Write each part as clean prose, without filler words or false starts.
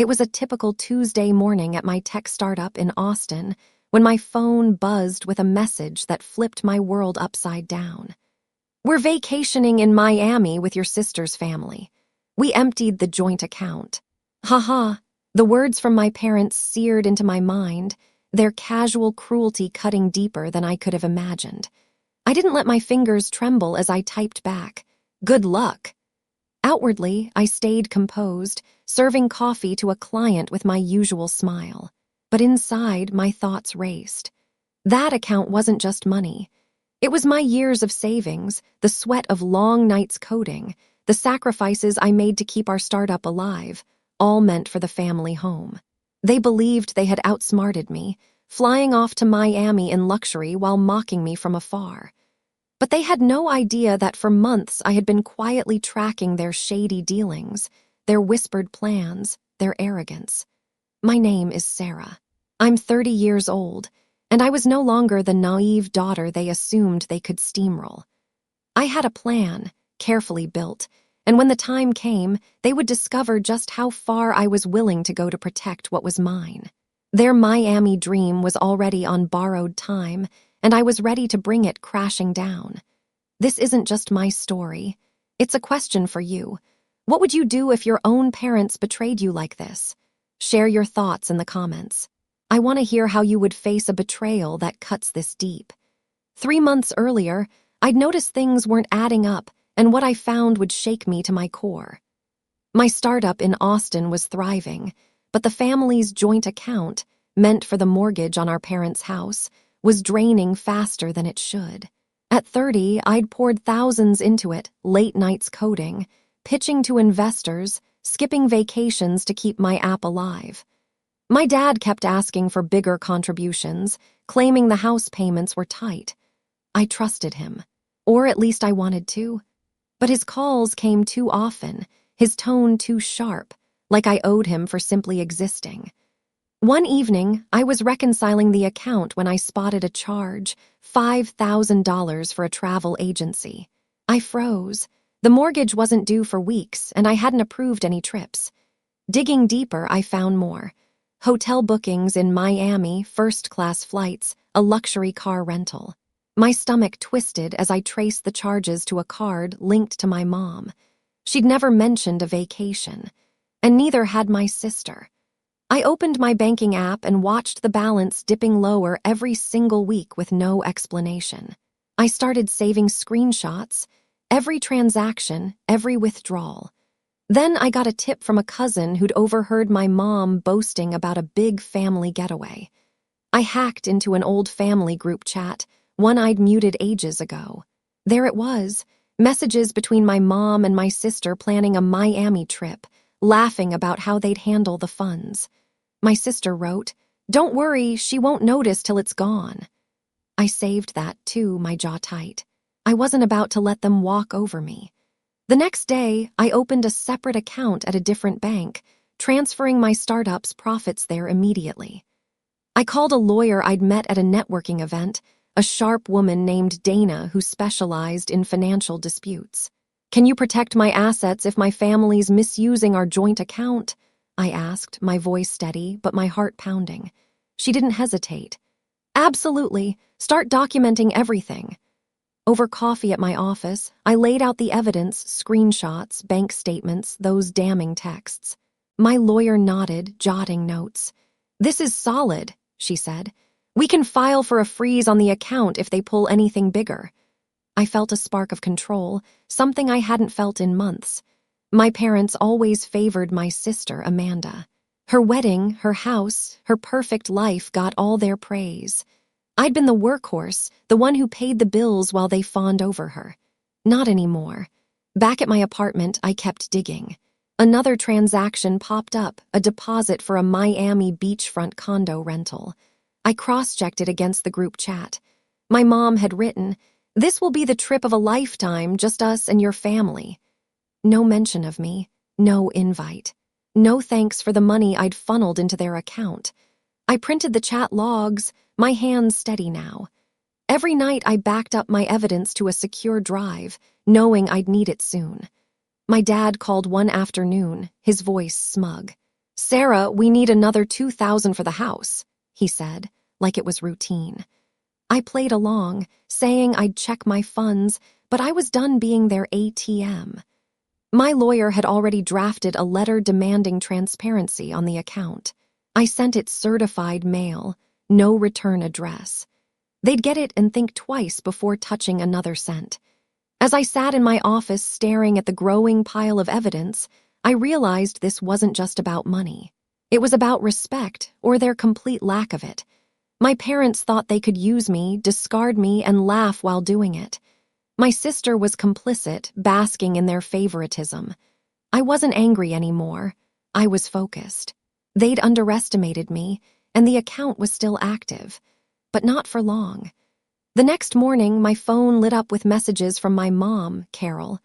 It was a typical Tuesday morning at my tech startup in Austin when my phone buzzed with a message that flipped my world upside down. "We're vacationing in Miami with your sister's family. We emptied the joint account." Haha, the words from my parents seared into my mind, their casual cruelty cutting deeper than I could have imagined. I didn't let my fingers tremble as I typed back, "Good luck." Outwardly, I stayed composed, serving coffee to a client with my usual smile. But inside, my thoughts raced. That account wasn't just money. It was my years of savings, the sweat of long nights coding, the sacrifices I made to keep our startup alive, all meant for the family home. They believed they had outsmarted me, flying off to Miami in luxury while mocking me from afar. But they had no idea that for months I had been quietly tracking their shady dealings, their whispered plans, their arrogance. My name is Sarah. I'm 30 years old, and I was no longer the naive daughter they assumed they could steamroll. I had a plan, carefully built, and when the time came, they would discover just how far I was willing to go to protect what was mine. Their Miami dream was already on borrowed time, and I was ready to bring it crashing down. This isn't just my story. It's a question for you. What would you do if your own parents betrayed you like this? Share your thoughts in the comments. I want to hear how you would face a betrayal that cuts this deep. 3 months earlier, I'd noticed things weren't adding up, and what I found would shake me to my core. My startup in Austin was thriving, but the family's joint account, meant for the mortgage on our parents' house, was draining faster than it should. At 30, I'd poured thousands into it, late nights coding, pitching to investors, skipping vacations to keep my app alive. My dad kept asking for bigger contributions, claiming the house payments were tight. I trusted him, or at least I wanted to. But his calls came too often, his tone too sharp, like I owed him for simply existing. One evening, I was reconciling the account when I spotted a charge, $5,000 for a travel agency. I froze. The mortgage wasn't due for weeks, and I hadn't approved any trips. Digging deeper, I found more. Hotel bookings in Miami, first-class flights, a luxury car rental. My stomach twisted as I traced the charges to a card linked to my mom. She'd never mentioned a vacation, and neither had my sister. I opened my banking app and watched the balance dipping lower every single week with no explanation. I started saving screenshots, every transaction, every withdrawal. Then I got a tip from a cousin who'd overheard my mom boasting about a big family getaway. I hacked into an old family group chat, one I'd muted ages ago. There it was, messages between my mom and my sister planning a Miami trip, laughing about how they'd handle the funds. My sister wrote, "Don't worry, she won't notice till it's gone." I saved that too, my jaw tight. I wasn't about to let them walk over me. The next day, I opened a separate account at a different bank, transferring my startup's profits there immediately. I called a lawyer I'd met at a networking event, a sharp woman named Dana who specialized in financial disputes. "Can you protect my assets if my family's misusing our joint account?" I asked, my voice steady, but my heart pounding. She didn't hesitate. "Absolutely. Start documenting everything." Over coffee at my office, I laid out the evidence, screenshots, bank statements, those damning texts. My lawyer nodded, jotting notes. "This is solid," she said. "We can file for a freeze on the account if they pull anything bigger." I felt a spark of control, something I hadn't felt in months. My parents always favored my sister, Amanda. Her wedding, her house, her perfect life got all their praise. I'd been the workhorse, the one who paid the bills while they fawned over her. Not anymore. Back at my apartment, I kept digging. Another transaction popped up, a deposit for a Miami beachfront condo rental. I cross-checked it against the group chat. My mom had written, "This will be the trip of a lifetime, just us and your family." No mention of me, no invite. No thanks for the money I'd funneled into their account. I printed the chat logs, my hands steady now. Every night I backed up my evidence to a secure drive, knowing I'd need it soon. My dad called one afternoon, his voice smug. "Sarah, we need another $2,000 for the house," he said, like it was routine. I played along, saying I'd check my funds, but I was done being their ATM. My lawyer had already drafted a letter demanding transparency on the account. I sent it certified mail, no return address. They'd get it and think twice before touching another cent. As I sat in my office staring at the growing pile of evidence, I realized this wasn't just about money. It was about respect, or their complete lack of it. My parents thought they could use me, discard me, and laugh while doing it. My sister was complicit, basking in their favoritism. I wasn't angry anymore. I was focused. They'd underestimated me, and the account was still active. But not for long. The next morning, my phone lit up with messages from my mom, Carol.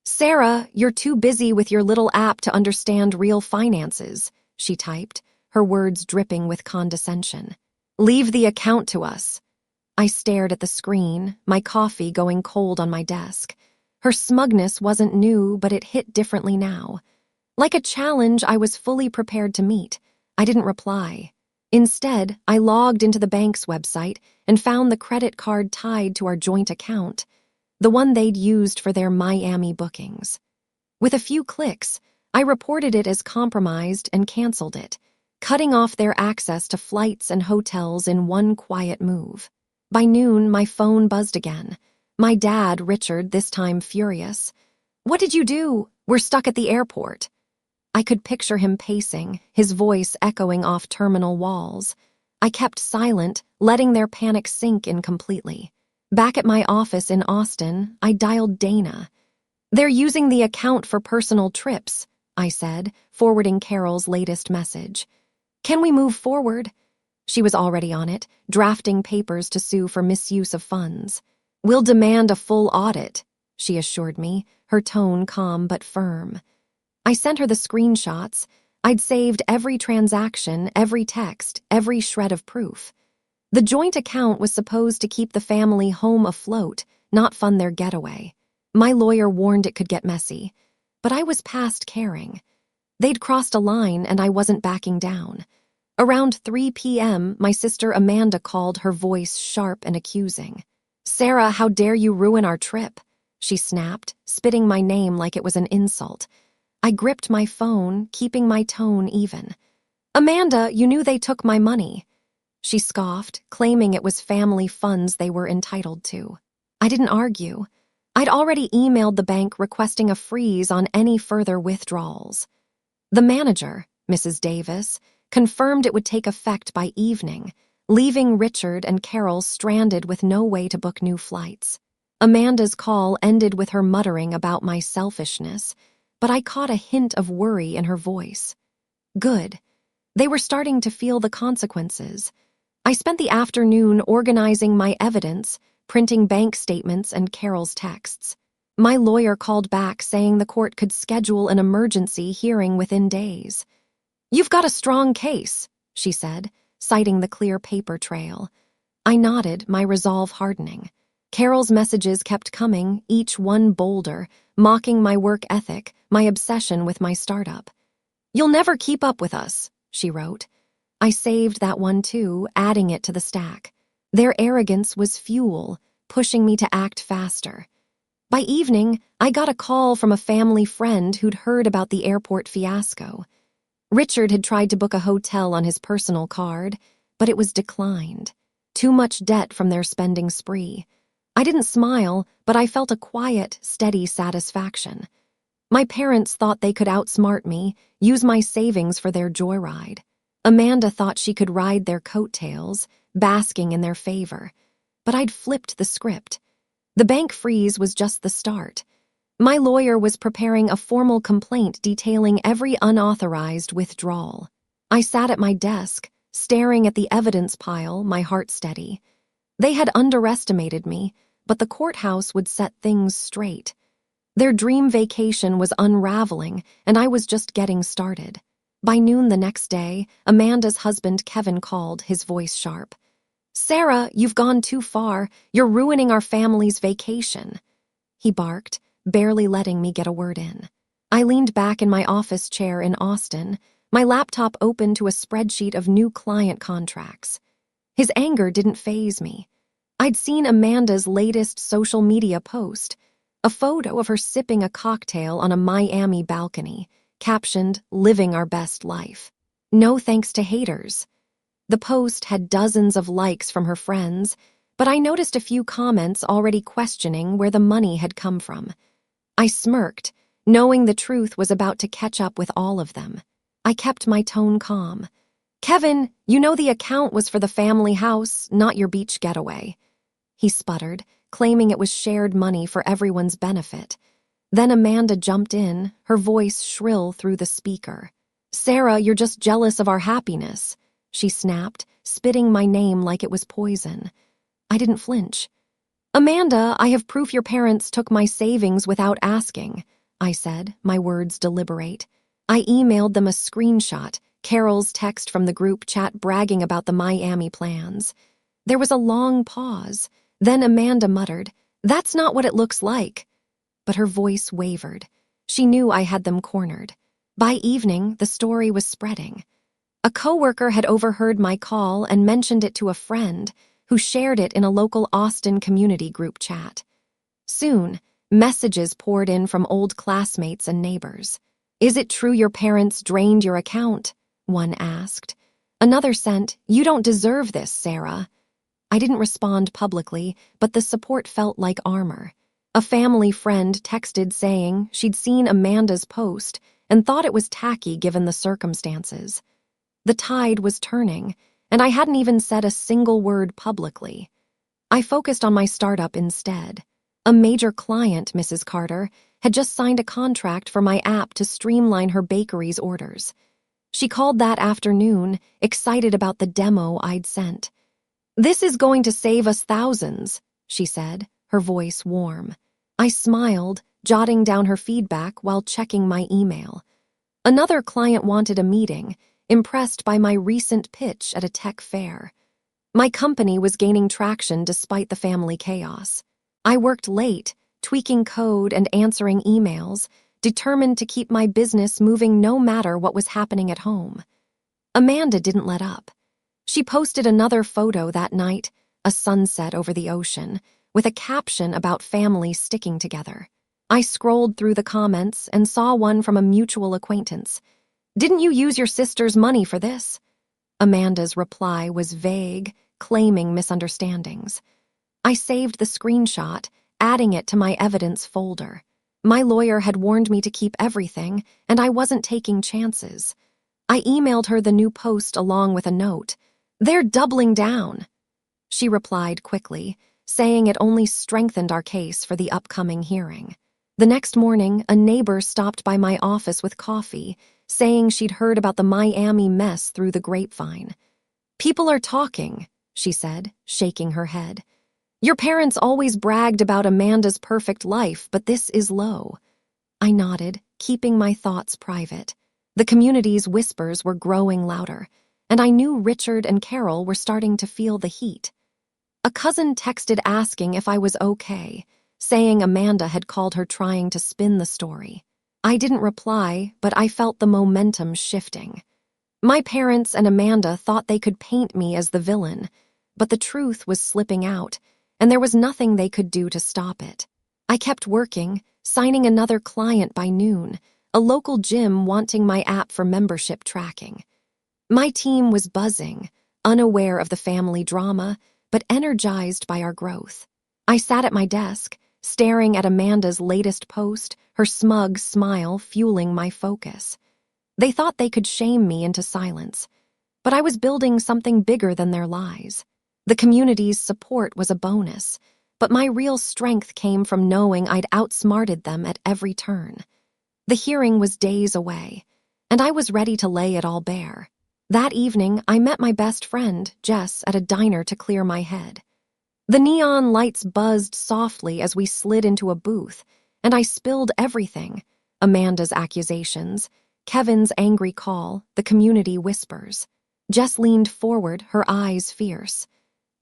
"Sarah, you're too busy with your little app to understand real finances," she typed, her words dripping with condescension. "Leave the account to us." I stared at the screen, my coffee going cold on my desk. Her smugness wasn't new, but it hit differently now. Like a challenge I was fully prepared to meet, I didn't reply. Instead, I logged into the bank's website and found the credit card tied to our joint account, the one they'd used for their Miami bookings. With a few clicks, I reported it as compromised and canceled it, cutting off their access to flights and hotels in one quiet move. By noon, my phone buzzed again. My dad, Richard, this time furious. "What did you do? We're stuck at the airport." I could picture him pacing, his voice echoing off terminal walls. I kept silent, letting their panic sink in completely. Back at my office in Austin, I dialed Dana. "They're using the account for personal trips," I said, forwarding Carol's latest message. "Can we move forward?" She was already on it, drafting papers to sue for misuse of funds. "We'll demand a full audit," she assured me, her tone calm but firm. I sent her the screenshots. I'd saved every transaction, every text, every shred of proof. The joint account was supposed to keep the family home afloat, not fund their getaway. My lawyer warned it could get messy, but I was past caring. They'd crossed a line and I wasn't backing down. Around 3 p.m., my sister Amanda called, her voice sharp and accusing. "Sarah, how dare you ruin our trip?" she snapped, spitting my name like it was an insult. I gripped my phone, keeping my tone even. "Amanda, you knew they took my money." She scoffed, claiming it was family funds they were entitled to. I didn't argue. I'd already emailed the bank requesting a freeze on any further withdrawals. The manager, Mrs. Davis, confirmed it would take effect by evening, leaving Richard and Carol stranded with no way to book new flights. Amanda's call ended with her muttering about my selfishness, but I caught a hint of worry in her voice. Good. They were starting to feel the consequences. I spent the afternoon organizing my evidence, printing bank statements and Carol's texts. My lawyer called back saying the court could schedule an emergency hearing within days. "You've got a strong case," she said, citing the clear paper trail. I nodded, my resolve hardening. Carol's messages kept coming, each one bolder, mocking my work ethic, my obsession with my startup. "You'll never keep up with us," she wrote. I saved that one too, adding it to the stack. Their arrogance was fuel, pushing me to act faster. By evening, I got a call from a family friend who'd heard about the airport fiasco. Richard had tried to book a hotel on his personal card, but it was declined. Too much debt from their spending spree. I didn't smile, but I felt a quiet, steady satisfaction. My parents thought they could outsmart me, use my savings for their joyride. Amanda thought she could ride their coattails, basking in their favor. But I'd flipped the script. The bank freeze was just the start. My lawyer was preparing a formal complaint detailing every unauthorized withdrawal. I sat at my desk, staring at the evidence pile, my heart steady. They had underestimated me, but the courthouse would set things straight. Their dream vacation was unraveling, and I was just getting started. By noon the next day, Amanda's husband Kevin called, his voice sharp. "Sarah, you've gone too far. You're ruining our family's vacation." He barked, barely letting me get a word in. I leaned back in my office chair in Austin, My laptop opened to a spreadsheet of new client contracts. His anger didn't faze me. I'd seen Amanda's latest social media post, a photo of her sipping a cocktail on a Miami balcony, captioned, "Living our best life. No thanks to haters." The post had dozens of likes from her friends, but I noticed a few comments already questioning where the money had come from. I smirked, knowing the truth was about to catch up with all of them. I kept my tone calm. "Kevin, you know the account was for the family house, not your beach getaway." He sputtered, claiming it was shared money for everyone's benefit. Then Amanda jumped in, her voice shrill through the speaker. "Sarah, you're just jealous of our happiness," she snapped, spitting my name like it was poison. I didn't flinch. "Amanda, I have proof your parents took my savings without asking," I said, my words deliberate. I emailed them a screenshot, Carol's text from the group chat bragging about the Miami plans. There was a long pause. Then Amanda muttered, "That's not what it looks like." But her voice wavered. She knew I had them cornered. By evening, the story was spreading. A coworker had overheard my call and mentioned it to a friend, who shared it in a local Austin community group chat. Soon, messages poured in from old classmates and neighbors. "Is it true your parents drained your account?" one asked. Another sent, "You don't deserve this, Sarah." I didn't respond publicly, but the support felt like armor. A family friend texted saying she'd seen Amanda's post and thought it was tacky given the circumstances. The tide was turning, and I hadn't even said a single word publicly. I focused on my startup instead. A major client, Mrs. Carter, had just signed a contract for my app to streamline her bakery's orders. She called that afternoon, excited about the demo I'd sent. "This is going to save us thousands," she said, her voice warm. I smiled, jotting down her feedback while checking my email. Another client wanted a meeting, impressed by my recent pitch at a tech fair. My company was gaining traction despite the family chaos. I worked late, tweaking code and answering emails, determined to keep my business moving no matter what was happening at home. Amanda didn't let up. She posted another photo that night, a sunset over the ocean, with a caption about families sticking together. I scrolled through the comments and saw one from a mutual acquaintance. "Didn't you use your sister's money for this?" Amanda's reply was vague, claiming misunderstandings. I saved the screenshot, adding it to my evidence folder. My lawyer had warned me to keep everything, and I wasn't taking chances. I emailed her the new post along with a note. "They're doubling down." She replied quickly, saying it only strengthened our case for the upcoming hearing. The next morning, a neighbor stopped by my office with coffee, saying she'd heard about the Miami mess through the grapevine. "People are talking," she said, shaking her head. "Your parents always bragged about Amanda's perfect life, but this is low." I nodded, keeping my thoughts private. The community's whispers were growing louder, and I knew Richard and Carol were starting to feel the heat. A cousin texted asking if I was okay, saying Amanda had called her trying to spin the story. I didn't reply, but I felt the momentum shifting. My parents and Amanda thought they could paint me as the villain, but the truth was slipping out, and there was nothing they could do to stop it. I kept working, signing another client by noon, a local gym wanting my app for membership tracking. My team was buzzing, unaware of the family drama, but energized by our growth. I sat at my desk, staring at Amanda's latest post, her smug smile fueling my focus. They thought they could shame me into silence, but I was building something bigger than their lies. The community's support was a bonus, but my real strength came from knowing I'd outsmarted them at every turn. The hearing was days away, and I was ready to lay it all bare. That evening, I met my best friend, Jess, at a diner to clear my head. The neon lights buzzed softly as we slid into a booth, and I spilled everything: Amanda's accusations, Kevin's angry call, the community whispers. Jess leaned forward, her eyes fierce.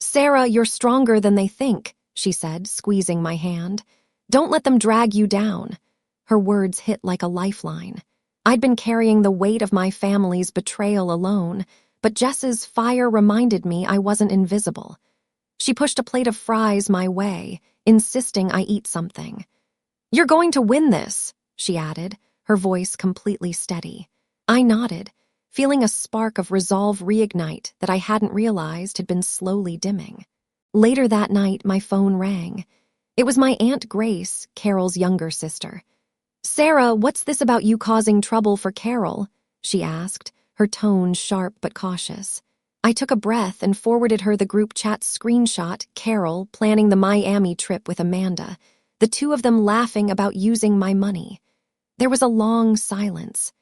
"Sarah, you're stronger than they think," she said, squeezing my hand. "Don't let them drag you down." Her words hit like a lifeline. I'd been carrying the weight of my family's betrayal alone, but Jess's fire reminded me I wasn't invisible. She pushed a plate of fries my way, insisting I eat something. "You're going to win this," she added, her voice completely steady. I nodded, feeling a spark of resolve reignite that I hadn't realized had been slowly dimming. Later that night, my phone rang. It was my Aunt Grace, Carol's younger sister. "Sarah, what's this about you causing trouble for Carol?" she asked, her tone sharp but cautious. I took a breath and forwarded her the group chat screenshot, Carol planning the Miami trip with Amanda, the two of them laughing about using my money. There was a long silence.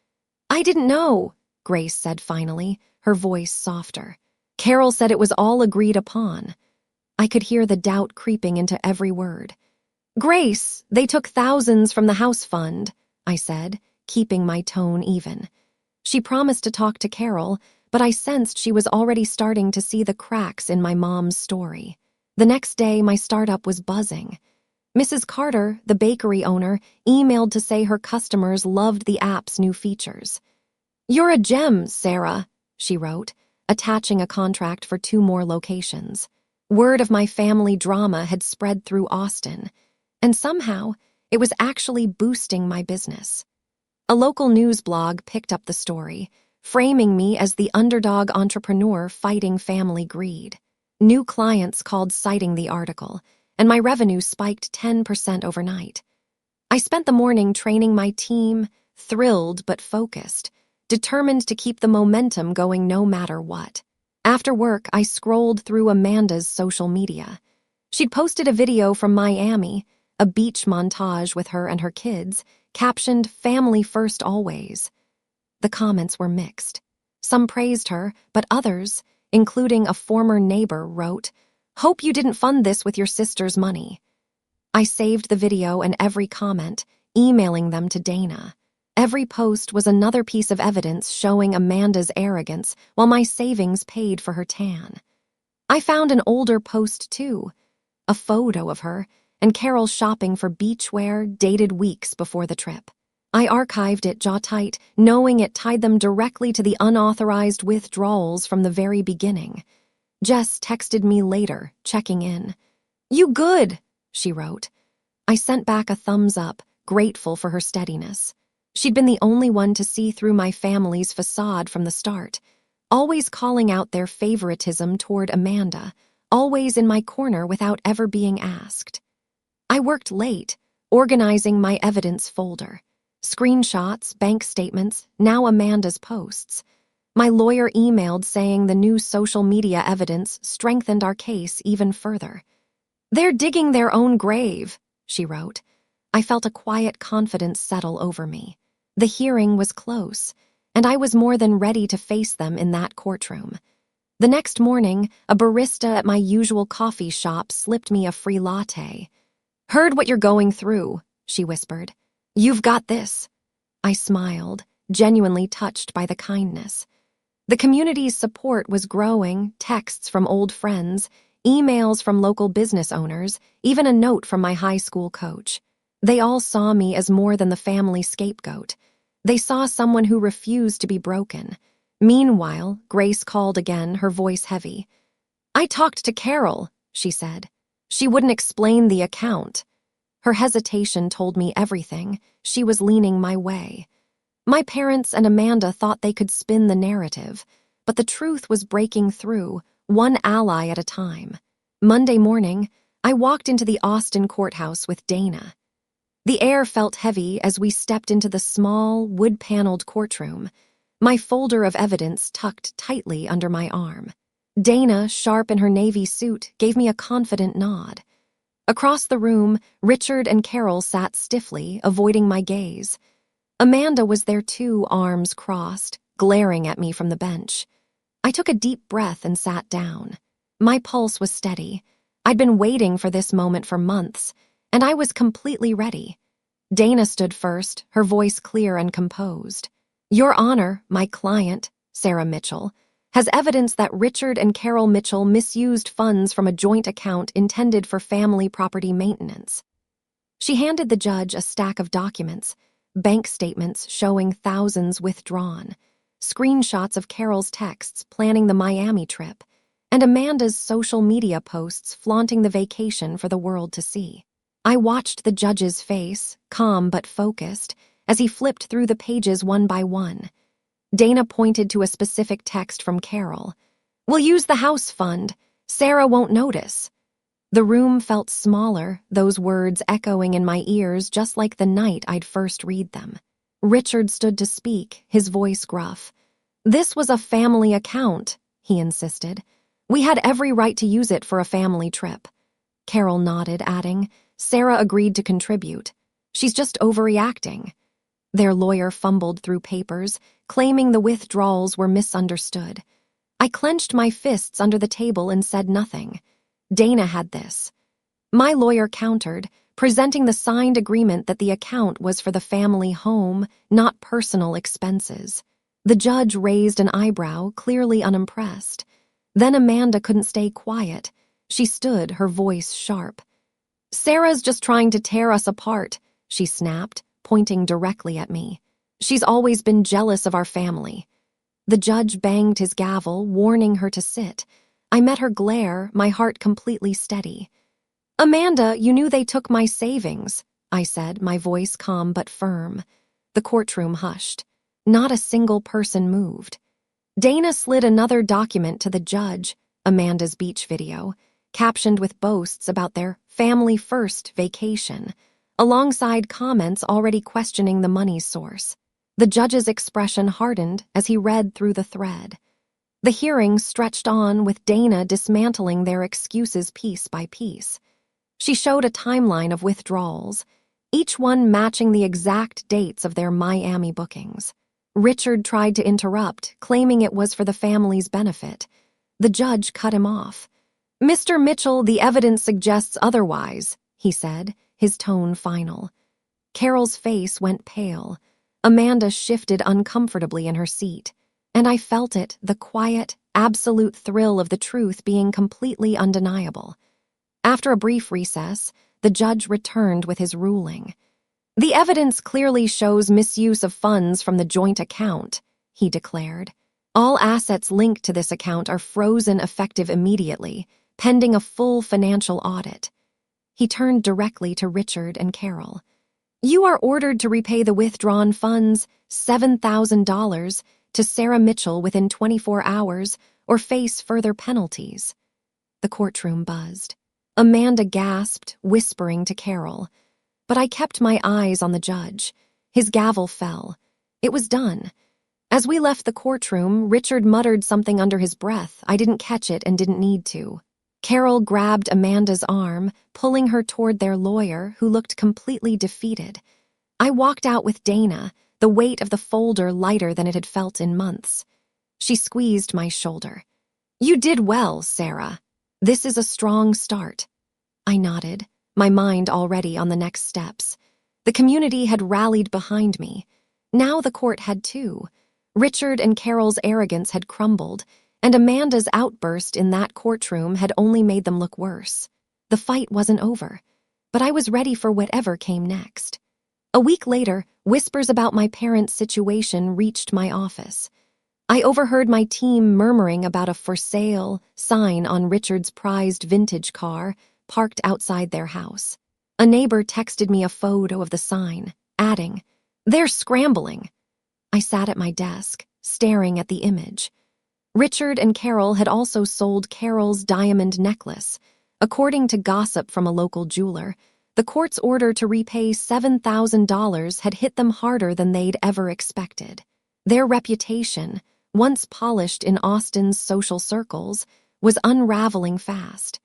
"I didn't know," Grace said finally, her voice softer. "Carol said it was all agreed upon." I could hear the doubt creeping into every word. "Grace, they took thousands from the house fund," I said, keeping my tone even. She promised to talk to Carol, but I sensed she was already starting to see the cracks in my mom's story. The next day, my startup was buzzing. Mrs. Carter, the bakery owner, emailed to say her customers loved the app's new features. "You're a gem, Sarah," she wrote, attaching a contract for 2 more locations. Word of my family drama had spread through Austin, and somehow it was actually boosting my business. A local news blog picked up the story, framing me as the underdog entrepreneur fighting family greed. New clients called citing the article, and my revenue spiked 10% overnight. I spent the morning training my team, thrilled but focused, determined to keep the momentum going no matter what. After work, I scrolled through Amanda's social media. She'd posted a video from Miami, a beach montage with her and her kids, captioned "Family First Always." The comments were mixed. Some praised her, but others, including a former neighbor, wrote, "Hope you didn't fund this with your sister's money." I saved the video and every comment, emailing them to Dana. Every post was another piece of evidence showing Amanda's arrogance while my savings paid for her tan. I found an older post too, a photo of her and Carol shopping for beachwear dated weeks before the trip. I archived it jaw tight, knowing it tied them directly to the unauthorized withdrawals from the very beginning. Jess texted me later, checking in. "You good," she wrote. I sent back a thumbs up, grateful for her steadiness. She'd been the only one to see through my family's facade from the start, always calling out their favoritism toward Amanda, always in my corner without ever being asked. I worked late, organizing my evidence folder. Screenshots, bank statements, now Amanda's posts. My lawyer emailed saying the new social media evidence strengthened our case even further. "They're digging their own grave," she wrote. I felt a quiet confidence settle over me. The hearing was close, and I was more than ready to face them in that courtroom. The next morning, a barista at my usual coffee shop slipped me a free latte. "Heard what you're going through," she whispered. "You've got this." I smiled, genuinely touched by the kindness. The community's support was growing, texts from old friends, emails from local business owners, even a note from my high school coach. They all saw me as more than the family scapegoat. They saw someone who refused to be broken. Meanwhile, Grace called again, her voice heavy. "I talked to Carol," she said. "She wouldn't explain the account." Her hesitation told me everything. She was leaning my way. My parents and Amanda thought they could spin the narrative, but the truth was breaking through, one ally at a time. Monday morning, I walked into the Austin courthouse with Dana. The air felt heavy as we stepped into the small, wood-paneled courtroom, my folder of evidence tucked tightly under my arm. Dana, sharp in her navy suit, gave me a confident nod. Across the room, Richard and Carol sat stiffly, avoiding my gaze. Amanda was there too, arms crossed, glaring at me from the bench. I took a deep breath and sat down. My pulse was steady. I'd been waiting for this moment for months, and I was completely ready. Dana stood first, her voice clear and composed. "Your Honor, my client, Sarah Mitchell, has evidence that Richard and Carol Mitchell misused funds from a joint account intended for family property maintenance." She handed the judge a stack of documents, bank statements showing thousands withdrawn, screenshots of Carol's texts planning the Miami trip, and Amanda's social media posts flaunting the vacation for the world to see. I watched the judge's face, calm but focused, as he flipped through the pages one by one. Dana pointed to a specific text from Carol. "We'll use the house fund. Sarah won't notice." The room felt smaller, those words echoing in my ears just like the night I'd first read them. Richard stood to speak, his voice gruff. "This was a family account," he insisted. "We had every right to use it for a family trip." Carol nodded, adding, "Sarah agreed to contribute. She's just overreacting." Their lawyer fumbled through papers, claiming the withdrawals were misunderstood. I clenched my fists under the table and said nothing. Dana had this. My lawyer countered, presenting the signed agreement that the account was for the family home, not personal expenses. The judge raised an eyebrow, clearly unimpressed. Then Amanda couldn't stay quiet. She stood, her voice sharp. "Sarah's just trying to tear us apart," she snapped, pointing directly at me. "She's always been jealous of our family." The judge banged his gavel, warning her to sit. I met her glare, my heart completely steady. "Amanda, you knew they took my savings," I said, my voice calm but firm. The courtroom hushed. Not a single person moved. Dana slid another document to the judge, Amanda's beach video, captioned with boasts about their family-first vacation, alongside comments already questioning the money's source. The judge's expression hardened as he read through the thread. The hearing stretched on with Dana dismantling their excuses piece by piece. She showed a timeline of withdrawals, each one matching the exact dates of their Miami bookings. Richard tried to interrupt, claiming it was for the family's benefit. The judge cut him off. "Mr. Mitchell, the evidence suggests otherwise," he said, his tone final. Carol's face went pale. Amanda shifted uncomfortably in her seat, and I felt it, the quiet, absolute thrill of the truth being completely undeniable. After a brief recess, the judge returned with his ruling. "The evidence clearly shows misuse of funds from the joint account," he declared. "All assets linked to this account are frozen effective immediately, pending a full financial audit." He turned directly to Richard and Carol. "You are ordered to repay the withdrawn funds, $7,000, to Sarah Mitchell within 24 hours or face further penalties." The courtroom buzzed. Amanda gasped, whispering to Carol. But I kept my eyes on the judge. His gavel fell. It was done. As we left the courtroom, Richard muttered something under his breath. I didn't catch it and didn't need to. Carol grabbed Amanda's arm, pulling her toward their lawyer, who looked completely defeated. I walked out with Dana, the weight of the folder lighter than it had felt in months. She squeezed my shoulder. "You did well, Sarah. This is a strong start." I nodded, my mind already on the next steps. The community had rallied behind me. Now the court had too. Richard and Carol's arrogance had crumbled, and Amanda's outburst in that courtroom had only made them look worse. The fight wasn't over, but I was ready for whatever came next. A week later, whispers about my parents' situation reached my office. I overheard my team murmuring about a "for sale" sign on Richard's prized vintage car parked outside their house. A neighbor texted me a photo of the sign, adding, "They're scrambling." I sat at my desk, staring at the image. Richard and Carol had also sold Carol's diamond necklace. According to gossip from a local jeweler, the court's order to repay $7,000 had hit them harder than they'd ever expected. Their reputation, once polished in Austin's social circles, was unraveling fast.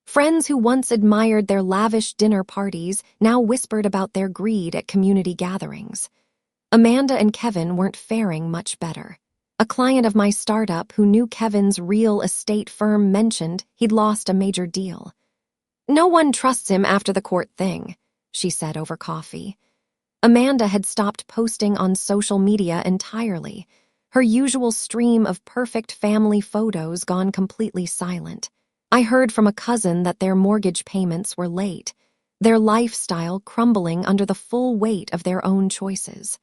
Friends who once admired their lavish dinner parties now whispered about their greed at community gatherings. Amanda and Kevin weren't faring much better. A client of my startup who knew Kevin's real estate firm mentioned he'd lost a major deal. "No one trusts him after the court thing," she said over coffee. Amanda had stopped posting on social media entirely, her usual stream of perfect family photos gone completely silent. I heard from a cousin that their mortgage payments were late. their lifestyle crumbling under the full weight of their own choices.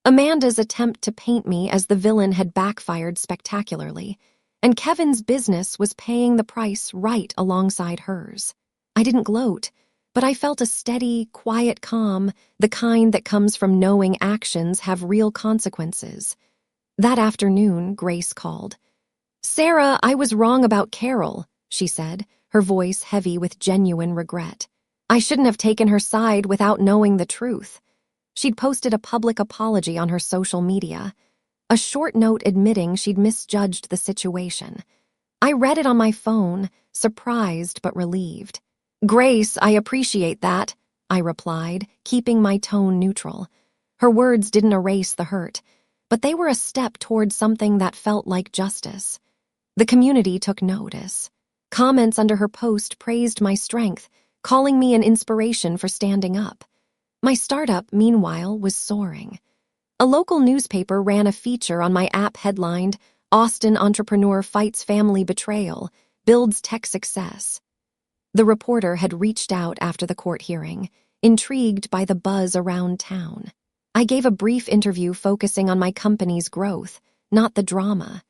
Amanda's attempt to paint me as the villain had backfired spectacularly, and Kevin's business was paying the price right alongside hers. I didn't gloat, but I felt a steady, quiet calm, the kind that comes from knowing actions have real consequences. That afternoon, Grace called. "Sarah, I was wrong about Carol," she said, her voice heavy with genuine regret. "I shouldn't have taken her side without knowing the truth." She'd posted a public apology on her social media, a short note admitting she'd misjudged the situation. I read it on my phone, surprised but relieved. "Grace, I appreciate that," I replied, keeping my tone neutral. Her words didn't erase the hurt, but they were a step toward something that felt like justice. The community took notice. Comments under her post praised my strength, calling me an inspiration for standing up. My startup, meanwhile, was soaring. A local newspaper ran a feature on my app headlined, "Austin Entrepreneur Fights Family Betrayal, Builds Tech Success." The reporter had reached out after the court hearing, intrigued by the buzz around town. I gave a brief interview focusing on my company's growth, not the drama.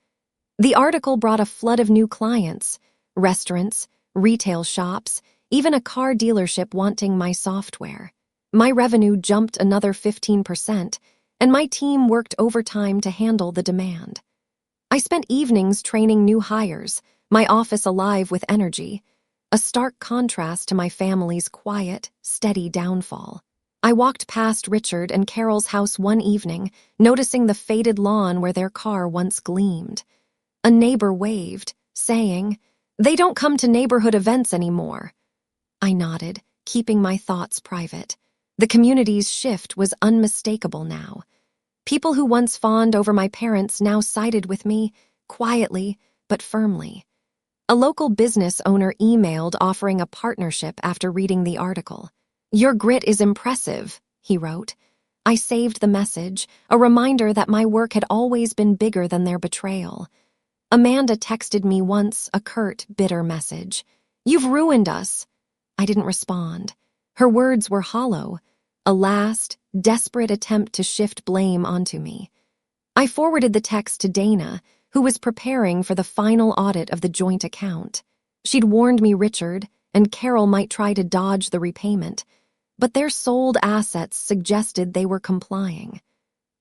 The article brought a flood of new clients, restaurants, retail shops, even a car dealership wanting my software. My revenue jumped another 15%, and my team worked overtime to handle the demand. I spent evenings training new hires, my office alive with energy, a stark contrast to my family's quiet, steady downfall. I walked past Richard and Carol's house one evening, noticing the faded lawn where their car once gleamed. A neighbor waved, saying, "They don't come to neighborhood events anymore." I nodded, keeping my thoughts private. The community's shift was unmistakable now. People who once fawned over my parents now sided with me, quietly but firmly. A local business owner emailed offering a partnership after reading the article. "Your grit is impressive," he wrote. I saved the message, a reminder that my work had always been bigger than their betrayal. Amanda texted me once a curt, bitter message. "You've ruined us." I didn't respond. Her words were hollow, a last, desperate attempt to shift blame onto me. I forwarded the text to Dana, who was preparing for the final audit of the joint account. She'd warned me Richard and Carol might try to dodge the repayment, but their sold assets suggested they were complying.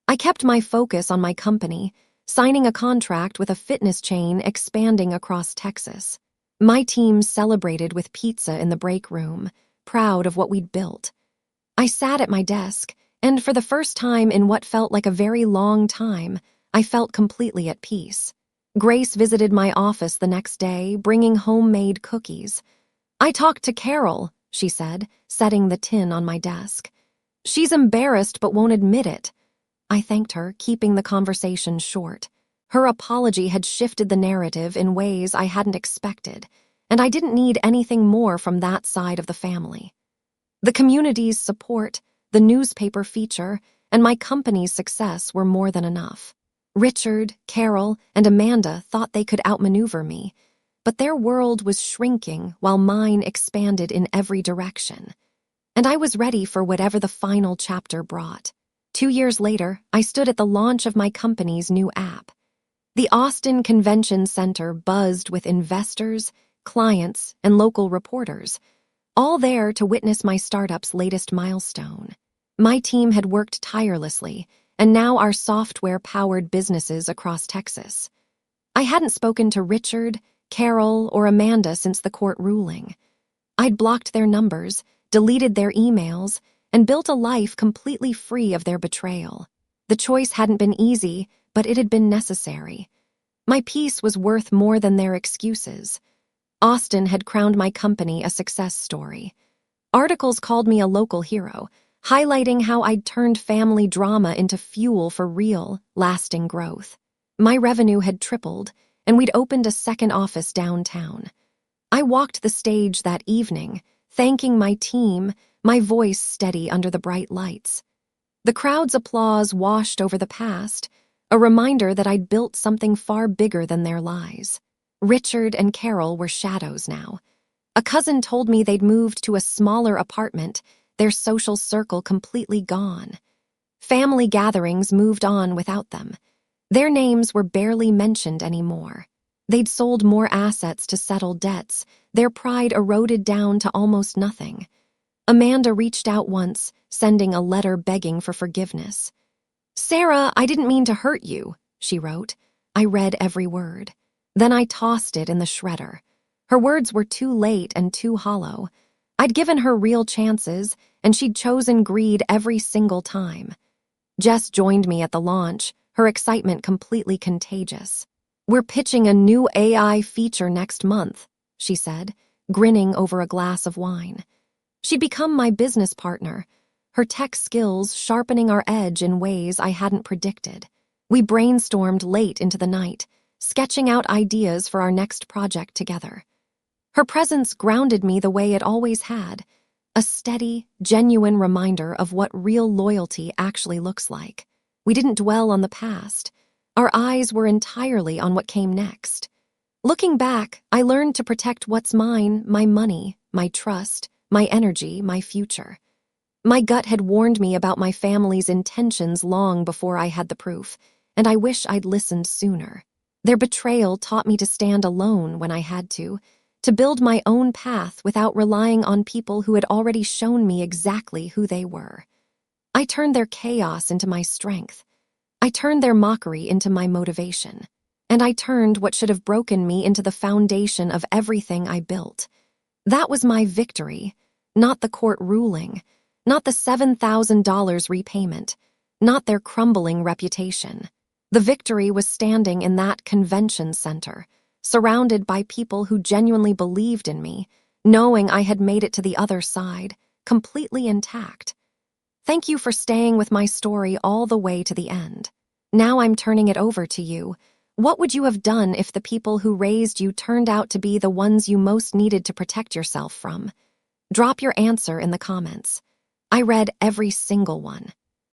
I kept my focus on my company, signing a contract with a fitness chain expanding across Texas. My team celebrated with pizza in the break room, proud of what we'd built. I sat at my desk, and for the first time in what felt like a very long time, I felt completely at peace. Grace visited my office the next day, bringing homemade cookies. "I talked to Carol," she said, setting the tin on my desk. "She's embarrassed but won't admit it." I thanked her, keeping the conversation short. Her apology had shifted the narrative in ways I hadn't expected, and I didn't need anything more from that side of the family. The community's support, the newspaper feature, and my company's success were more than enough. Richard, Carol, and Amanda thought they could outmaneuver me, but their world was shrinking while mine expanded in every direction. And I was ready for whatever the final chapter brought. 2 years later, I stood at the launch of my company's new app. The Austin Convention Center buzzed with investors, clients, and local reporters, all there to witness my startup's latest milestone. My team had worked tirelessly, and now our software powered businesses across Texas. I hadn't spoken to Richard, Carol, or Amanda since the court ruling. I'd blocked their numbers, deleted their emails, and built a life completely free of their betrayal. The choice hadn't been easy, but it had been necessary. My peace was worth more than their excuses. Austin had crowned my company a success story. Articles called me a local hero, highlighting how I'd turned family drama into fuel for real, lasting growth. My revenue had tripled, and we'd opened a second office downtown. I walked the stage that evening, thanking my team, my voice steady under the bright lights. The crowd's applause washed over the past, a reminder that I'd built something far bigger than their lies. Richard and Carol were shadows now. A cousin told me they'd moved to a smaller apartment, their social circle completely gone. Family gatherings moved on without them. Their names were barely mentioned anymore. They'd sold more assets to settle debts, their pride eroded down to almost nothing. Amanda reached out once, sending a letter begging for forgiveness. "Sarah, I didn't mean to hurt you," she wrote. I read every word. Then I tossed it in the shredder. Her words were too late and too hollow. I'd given her real chances, and she'd chosen greed every single time. Jess joined me at the launch, her excitement completely contagious. "We're pitching a new AI feature next month," she said, grinning over a glass of wine. She'd become my business partner, her tech skills sharpening our edge in ways I hadn't predicted. We brainstormed late into the night, sketching out ideas for our next project together. Her presence grounded me the way it always had, a steady, genuine reminder of what real loyalty actually looks like. We didn't dwell on the past. Our eyes were entirely on what came next. Looking back, I learned to protect what's mine, my money, my trust, my energy, my future. My gut had warned me about my family's intentions long before I had the proof, and I wish I'd listened sooner. Their betrayal taught me to stand alone when I had to build my own path without relying on people who had already shown me exactly who they were. I turned their chaos into my strength. I turned their mockery into my motivation. And I turned what should have broken me into the foundation of everything I built. That was my victory, not the court ruling, not the $7,000 repayment, not their crumbling reputation. The victory was standing in that convention center, surrounded by people who genuinely believed in me, knowing I had made it to the other side, completely intact. Thank you for staying with my story all the way to the end. Now I'm turning it over to you. What would you have done if the people who raised you turned out to be the ones you most needed to protect yourself from? Drop your answer in the comments. I read every single one.